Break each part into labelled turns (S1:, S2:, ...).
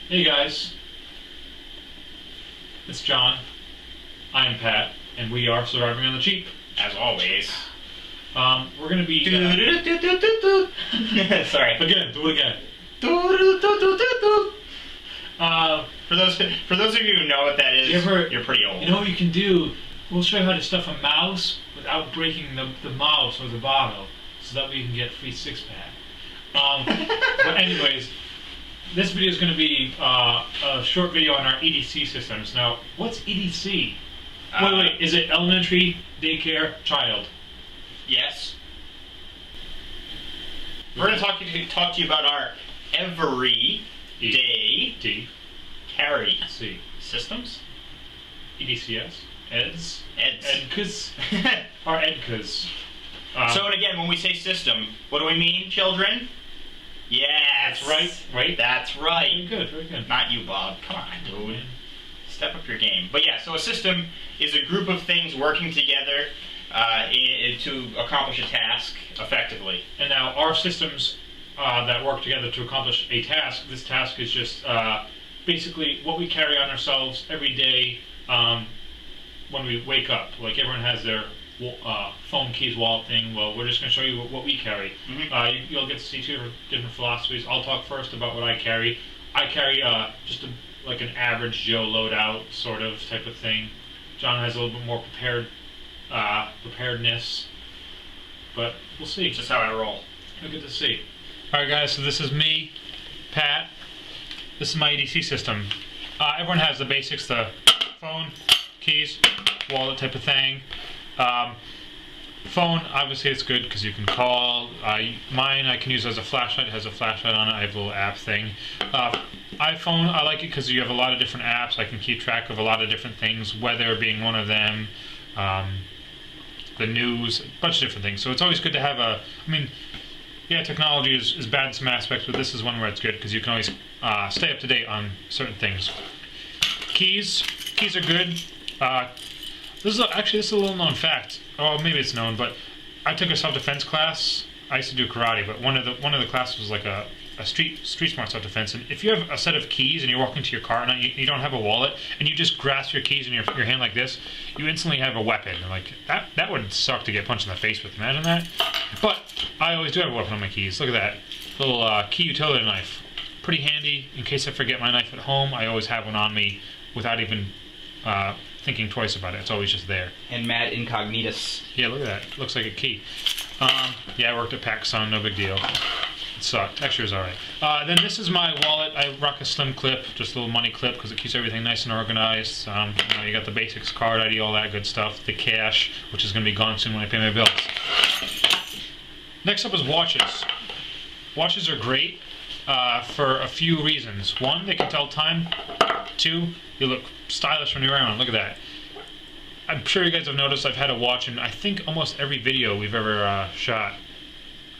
S1: Hey guys, it's John, I'm Pat, and we are surviving on the cheap.
S2: As always.
S1: We're gonna be
S2: Sorry.
S1: again, do it again.
S2: For those of you who know what that is, you're pretty old.
S1: You know what you can do? We'll show you how to stuff a mouse without breaking the mouse or the bottle, so that we can get free six-pack. But anyways, this video is going to be a short video on our EDC systems. Now, what's EDC? Wait, is it elementary, daycare, child?
S2: Yes. We're going to talk to you about our everyday carry systems.
S1: EDCS? EDS?
S2: EDS.
S1: Or EDCAs.
S2: So, and again, when we say system, what do we mean, children? Yes.
S1: That's right.
S2: That's right.
S1: Very good.
S2: Not you, Bob. Come on, dude. Step up your game. But yeah, so a system is a group of things working together to accomplish a task effectively.
S1: And now our systems that work together to accomplish a task, this task is just basically what we carry on ourselves every day when we wake up. Like everyone has their phone, keys, wallet thing. Well, we're just going to show you what we carry.
S2: Mm-hmm.
S1: You'll get to see two different philosophies. I'll talk first about what I carry. I carry just like an average Joe loadout sort of type of thing. John has a little bit more preparedness, but we'll see.
S2: It's just how I roll.
S1: You'll get to see. Alright guys, so this is me, Pat. This is my EDC system. Everyone has the basics, the phone, keys, wallet type of thing. Phone, obviously it's good because you can call. Mine I can use as a flashlight. It has a flashlight on it. I have a little app thing. iPhone, I like it because you have a lot of different apps. I can keep track of a lot of different things, weather being one of them, the news, a bunch of different things. So it's always good to have yeah, technology is bad in some aspects, but this is one where it's good because you can always stay up to date on certain things. Keys are good. This is a little known fact. Oh, maybe it's known, but I took a self-defense class. I used to do karate, but one of the classes was like a street smart self-defense. And if you have a set of keys and you're walking to your car and you don't have a wallet and you just grasp your keys in your hand like this, you instantly have a weapon. And like that would suck to get punched in the face with. Imagine that. But I always do have a weapon on my keys. Look at that little key utility knife. Pretty handy in case I forget my knife at home. I always have one on me without even thinking twice about it. It's always just there.
S2: And mad incognitus.
S1: Yeah, look at that. It looks like a key. Yeah, I worked at PacSun, no big deal. It sucked. Actually, it was alright. Then this is my wallet. I rock a slim clip, just a little money clip, because it keeps everything nice and organized. You got the basics, card ID, all that good stuff. The cash, which is going to be gone soon when I pay my bills. Next up is watches. Watches are great for a few reasons. One, they can tell time. Two, you look stylish when you're wearing one. Look at that. I'm sure you guys have noticed I've had a watch in I think almost every video we've ever shot.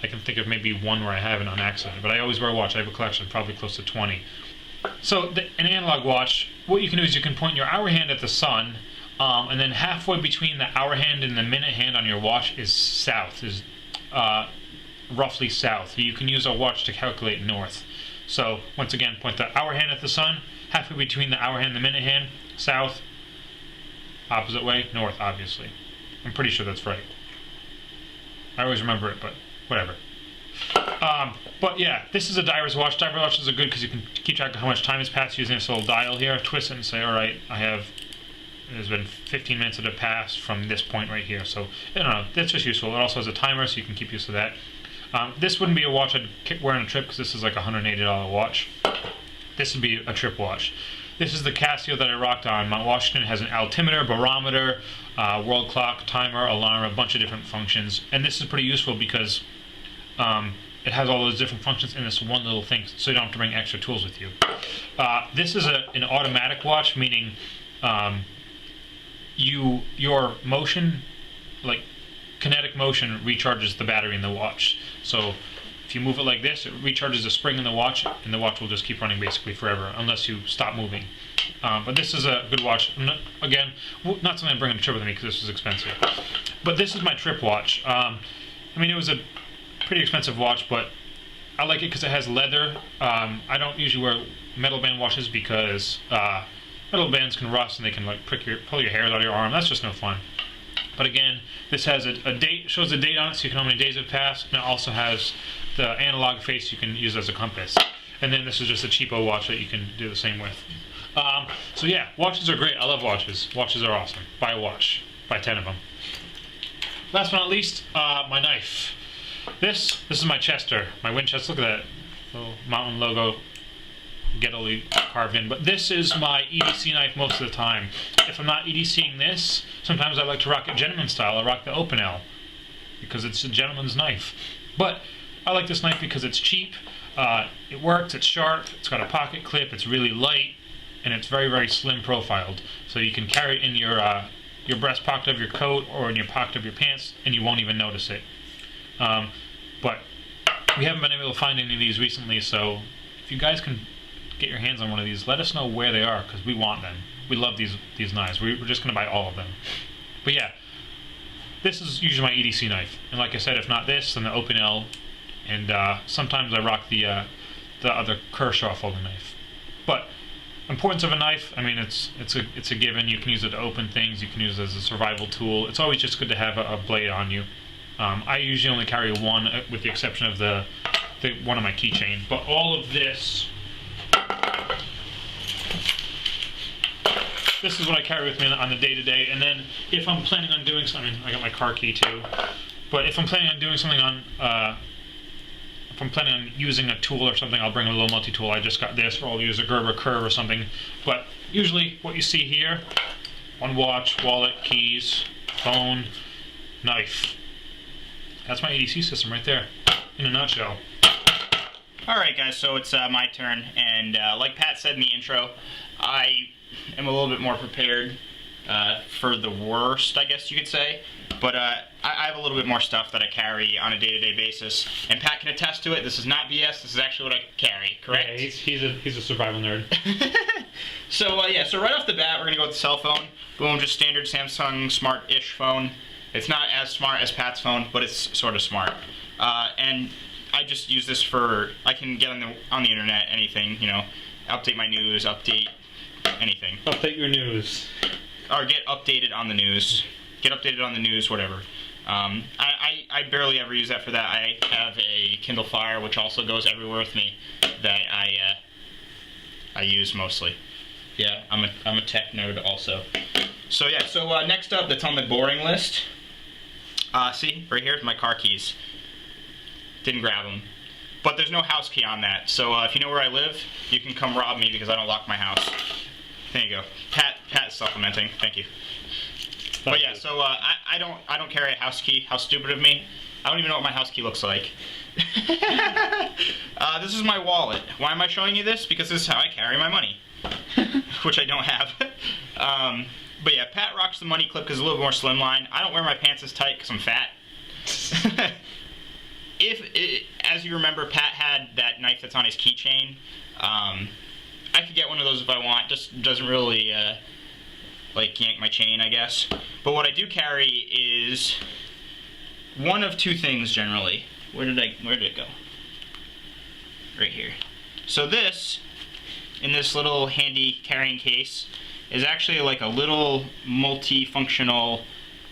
S1: I can think of maybe one where I haven't on accident, but I always wear a watch. I have a collection, probably close to 20. So an analog watch, what you can do is you can point your hour hand at the sun, and then halfway between the hour hand and the minute hand on your watch is south, roughly south. You can use a watch to calculate north. So once again, point the hour hand at the sun, halfway between the hour hand and the minute hand, south, opposite way, north, obviously. I'm pretty sure that's right. I always remember it, but whatever. But yeah, this is a diver's watch. Diver's watches are good because you can keep track of how much time has passed using this little dial here. Twist it and say, alright, there's been 15 minutes that have passed from this point right here. So, I don't know, that's just useful. It also has a timer, so you can keep use of that. This wouldn't be a watch I'd wear on a trip because this is like a $180 watch. This would be a trip watch. This is the Casio that I rocked on Mount Washington. It has an altimeter, barometer, world clock, timer, alarm, a bunch of different functions. And this is pretty useful because it has all those different functions in this one little thing, so you don't have to bring extra tools with you. This is an automatic watch, meaning your motion, like kinetic motion, recharges the battery in the watch. So if you move it like this, it recharges the spring in the watch, and the watch will just keep running basically forever, unless you stop moving. But this is a good watch. Again, not something I'm bringing to trip with me because this is expensive. But this is my trip watch. I mean, it was a pretty expensive watch, but I like it because it has leather. I don't usually wear metal band watches because metal bands can rust and they can like pull your hairs out of your arm. That's just no fun. But again, this has a date, shows the date on it so you can know how many days have passed, and it also has the analog face you can use as a compass. And then this is just a cheapo watch that you can do the same with. So yeah, watches are great. I love watches. Watches are awesome. Buy a watch. Buy 10 of them. Last but not least, my knife. This is my Chester, my Winchester. Look at that little mountain logo ghetto-y carved in. But this is my EDC knife most of the time. If I'm not EDCing this, sometimes I like to rock it gentleman style. I rock the open L because it's a gentleman's knife. But I like this knife because it's cheap. It works. It's sharp. It's got a pocket clip. It's really light, and it's very, very slim profiled. So you can carry it in your breast pocket of your coat or in your pocket of your pants, and you won't even notice it. But we haven't been able to find any of these recently, so if you guys can get your hands on one of these, let us know where they are, because we want them. We love these knives. We're just going to buy all of them. But yeah, this is usually my EDC knife. And like I said, if not this, then the open L. And sometimes I rock the other Kershaw folding knife. But importance of a knife, I mean, it's a given. You can use it to open things. You can use it as a survival tool. It's always just good to have a blade on you. I usually only carry one, with the exception of the one on my keychain. But all of this is what I carry with me on the day-to-day. And then if I'm planning on doing something, I got my car key too. But if I'm planning on doing something if I'm planning on using a tool or something, I'll bring a little multi-tool. I just got this, or I'll use a Gerber curve or something. But usually what you see here, one watch, wallet, keys, phone, knife. That's my EDC system right there, in a nutshell.
S2: Alright guys, so it's my turn, and like Pat said in the intro, I am a little bit more prepared for the worst, I guess you could say. But I have a little bit more stuff that I carry on a day-to-day basis, and Pat can attest to it. This is not BS. This is actually what I carry. Correct?
S1: Yeah, he's a survival nerd.
S2: So yeah, so right off the bat, we're gonna go with the cell phone. Boom, just standard Samsung smart-ish phone. It's not as smart as Pat's phone, but it's sort of smart. And I just use this for, I can get on the internet, anything, you know, update my news, update anything.
S1: Update your news.
S2: Or get updated on the news. Get updated on the news, whatever. I barely ever use that for that. I have a Kindle Fire, which also goes everywhere with me, that I use mostly. Yeah, I'm a tech nerd also. So yeah, so next up, that's on the boring list. See, right here, my car keys. Didn't grab them. But there's no house key on that, so if you know where I live, you can come rob me because I don't lock my house. There you go. Pat's supplementing. Thank you. But yeah, so I don't carry a house key. How stupid of me. I don't even know what my house key looks like. This is my wallet. Why am I showing you this? Because this is how I carry my money. Which I don't have. But yeah, Pat rocks the money clip because it's a little more slimline. I don't wear my pants as tight because I'm fat. As you remember, Pat had that knife that's on his keychain. I could get one of those if I want. Just doesn't really like yank my chain, I guess. But what I do carry is one of two things generally. Where did it go? Right here. So this, in this little handy carrying case, is actually like a little multi-functional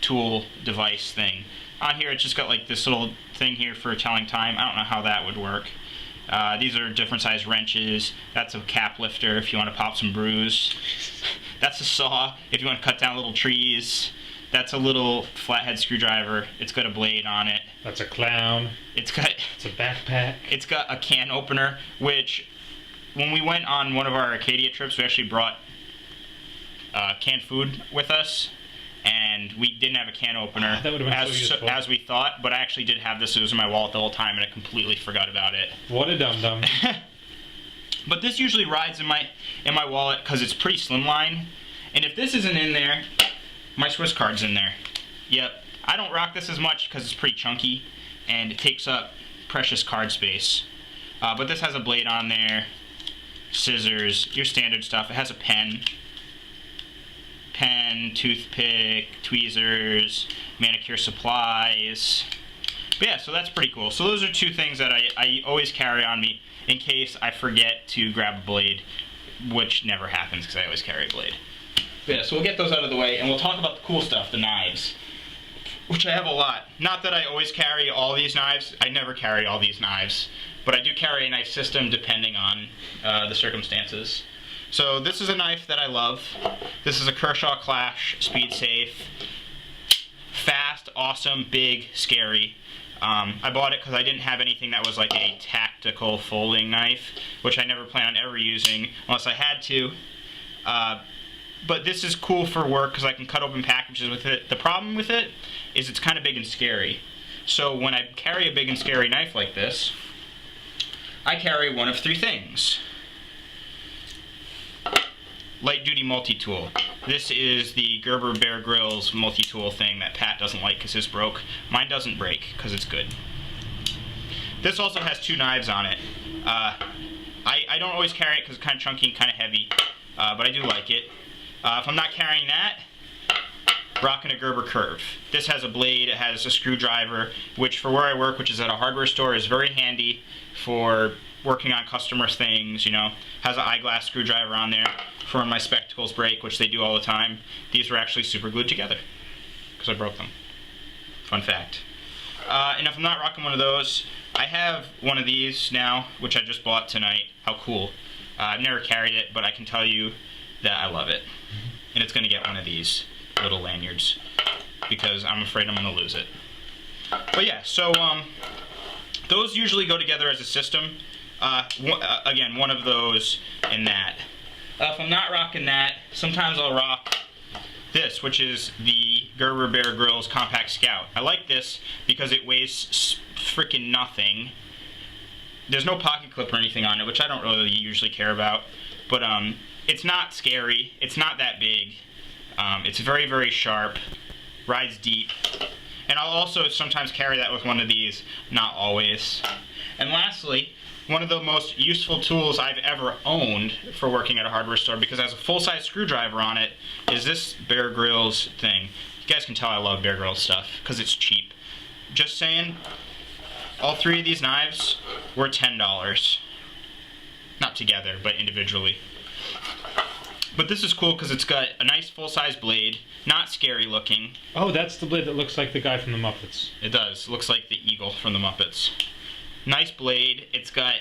S2: tool device thing. On here it's just got like this little thing here for telling time. I don't know how that would work. These are different size wrenches. That's a cap lifter if you want to pop some brews. That's a saw if you want to cut down little trees. That's a little flathead screwdriver. It's got a blade on it.
S1: That's a clown. It's a backpack.
S2: It's got a can opener, which when we went on one of our Arcadia trips, we actually brought canned food with us, and we didn't have a can opener
S1: that would have been so useful.
S2: As we thought, but I actually did have this. It was in my wallet the whole time, and I completely forgot about it.
S1: What a dum-dum.
S2: But this usually rides in my wallet because it's pretty slimline, and if this isn't in there, my Swiss card's in there. Yep. I don't rock this as much because it's pretty chunky, and it takes up precious card space. But this has a blade on there, scissors, your standard stuff. It has a pen, toothpick, tweezers, manicure supplies. But yeah, so that's pretty cool. So those are two things that I always carry on me in case I forget to grab a blade, which never happens because I always carry a blade. But yeah, so we'll get those out of the way, and we'll talk about the cool stuff, the knives, which I have a lot. Not that I always carry all these knives. I never carry all these knives, but I do carry a knife system depending on the circumstances. So this is a knife that I love. This is a Kershaw Clash Speed Safe. Fast, awesome, big, scary. I bought it because I didn't have anything that was like a tactical folding knife, which I never plan on ever using unless I had to. But this is cool for work because I can cut open packages with it. The problem with it is it's kind of big and scary. So when I carry a big and scary knife like this, I carry one of three things. Light duty multi-tool. This is the Gerber Bear Grylls multi-tool thing that Pat doesn't like because his broke. Mine doesn't break because it's good. This also has two knives on it. I don't always carry it because it's kind of chunky and kind of heavy, but I do like it. If I'm not carrying that, rocking a Gerber Curve. This has a blade, it has a screwdriver, which for where I work, which is at a hardware store, is very handy for working on customer things, you know. Has an eyeglass screwdriver on there for when my spectacles break, which they do all the time. These were actually super glued together because I broke them. Fun fact. And if I'm not rocking one of those, I have one of these now, which I just bought tonight. How cool. I've never carried it, but I can tell you that I love it. And it's going to get one of these little lanyards because I'm afraid I'm going to lose it. But yeah, so those usually go together as a system. Again, one of those and that. If I'm not rocking that, sometimes I'll rock this, which is the Gerber Bear Grylls Compact Scout. I like this because it weighs freaking nothing. There's no pocket clip or anything on it, which I don't really usually care about. But it's not scary. It's not that big. It's very, very sharp. Rides deep. And I'll also sometimes carry that with one of these, not always. And lastly, one of the most useful tools I've ever owned for working at a hardware store, because it has a full-size screwdriver on it, is this Bear Grylls thing. You guys can tell I love Bear Grylls stuff, because it's cheap. Just saying, all three of these knives were $10. Not together, but individually. But this is cool because it's got a nice full-size blade, not scary looking.
S1: Oh, that's the blade that looks like the guy from the Muppets.
S2: It does. Looks like the eagle from the Muppets. Nice blade. It's got,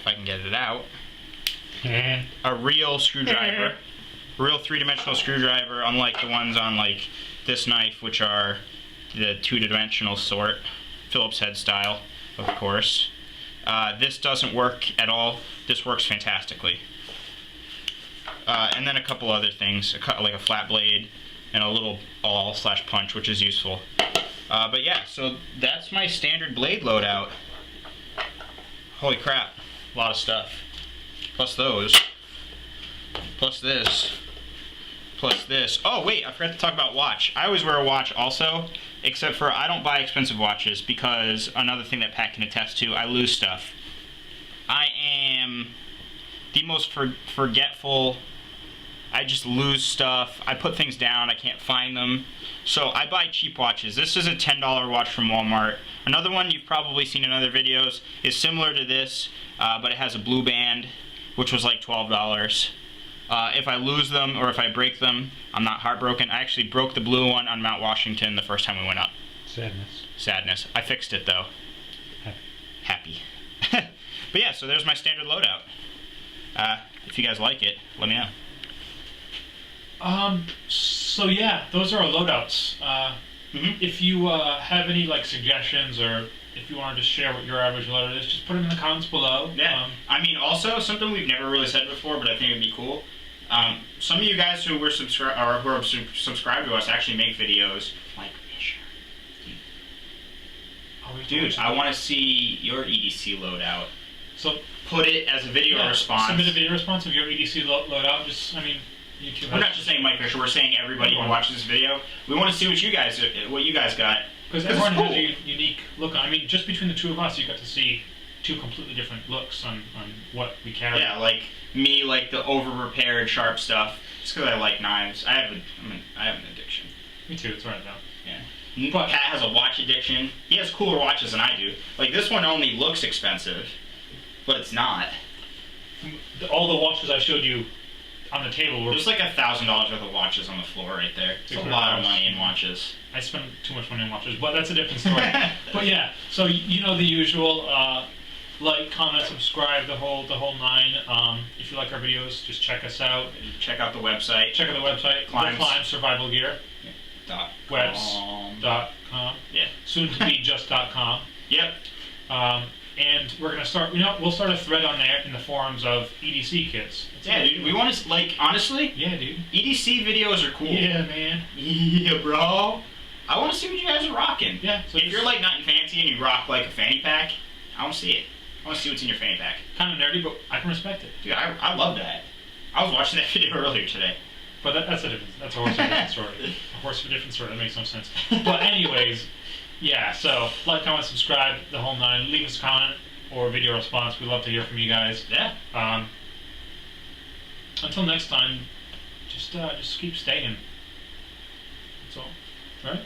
S2: if I can get it out, a real screwdriver. Real three-dimensional screwdriver, unlike the ones on like this knife, which are the two-dimensional sort. Phillips head style, of course. This doesn't work at all. This works fantastically. And then a couple other things, like a flat blade and a little awl/punch, which is useful. But yeah, so that's my standard blade loadout. Holy crap, a lot of stuff. Plus those, plus this, plus this. Oh wait, I forgot to talk about watch. I always wear a watch also, except for I don't buy expensive watches because another thing that Pat can attest to, I lose stuff. I am the most forgetful. I just lose stuff. I put things down, I can't find them. So I buy cheap watches. This is a $10 watch from Walmart. Another one you've probably seen in other videos is similar to this, but it has a blue band, which was like $12. If I lose them or if I break them, I'm not heartbroken. I actually broke the blue one on Mount Washington the first time we went up.
S1: Sadness.
S2: Sadness. I fixed it though. Happy. But yeah, so there's my standard loadout. If you guys like it, let me know.
S1: So yeah, those are our loadouts. If you have any like suggestions, or if you want to just share what your average loadout is, just put them in the comments below.
S2: Yeah. I mean, also something we've never really said before, but I think it'd be cool. Some of you guys who were subscribed to us actually make videos like this. Dude, I want to see your EDC loadout.
S1: So
S2: put it as a video response.
S1: Submit a video response of your EDC loadout. Just, I mean, YouTube.
S2: We're not just saying Mike Fisher. We're saying everybody who watches this video. We want to see what you guys got.
S1: Because everyone has a unique look. I mean, just between the two of us, you got to see two completely different looks on what we carry.
S2: Yeah, like me, like the over-repaired sharp stuff. Just because I like knives. I have an addiction.
S1: Me too. It's right though.
S2: Yeah. Pat has a watch addiction. He has cooler watches than I do. Like, this one only looks expensive, but it's not.
S1: All the watches I showed you on the table were...
S2: There's like $1,000 worth of watches on the floor right there. It's a lot of money in watches.
S1: I spend too much money on watches, but that's a different story. But yeah, so you know the usual. Like, comment, subscribe, the whole nine. If you like our videos, just check us out.
S2: Check out the website.
S1: Check out the website.
S2: Climb
S1: Survival Gear. Webs.com.
S2: Yeah.
S1: Soon to be just.com.
S2: Yep.
S1: And we're gonna start. We'll start a thread on there in the forums of EDC kits.
S2: Yeah, dude. We want to, like, honestly.
S1: Yeah, dude.
S2: EDC videos are cool.
S1: Yeah, man.
S2: Yeah, bro. I want to see what you guys are rocking.
S1: Yeah. So
S2: if you're like not fancy and you rock like a fanny pack, I want to see it. I want to see what's in your fanny pack.
S1: Kind of nerdy, but I can respect it.
S2: Dude, I love that. I was watching that video earlier today.
S1: But that's a horse for a different story. A horse for a different story. That makes no sense. But anyways, yeah. So like, comment, subscribe, the whole nine. Leave us a comment or video response. We'd love to hear from you guys.
S2: Yeah.
S1: Until next time, just keep staying. That's all. All right.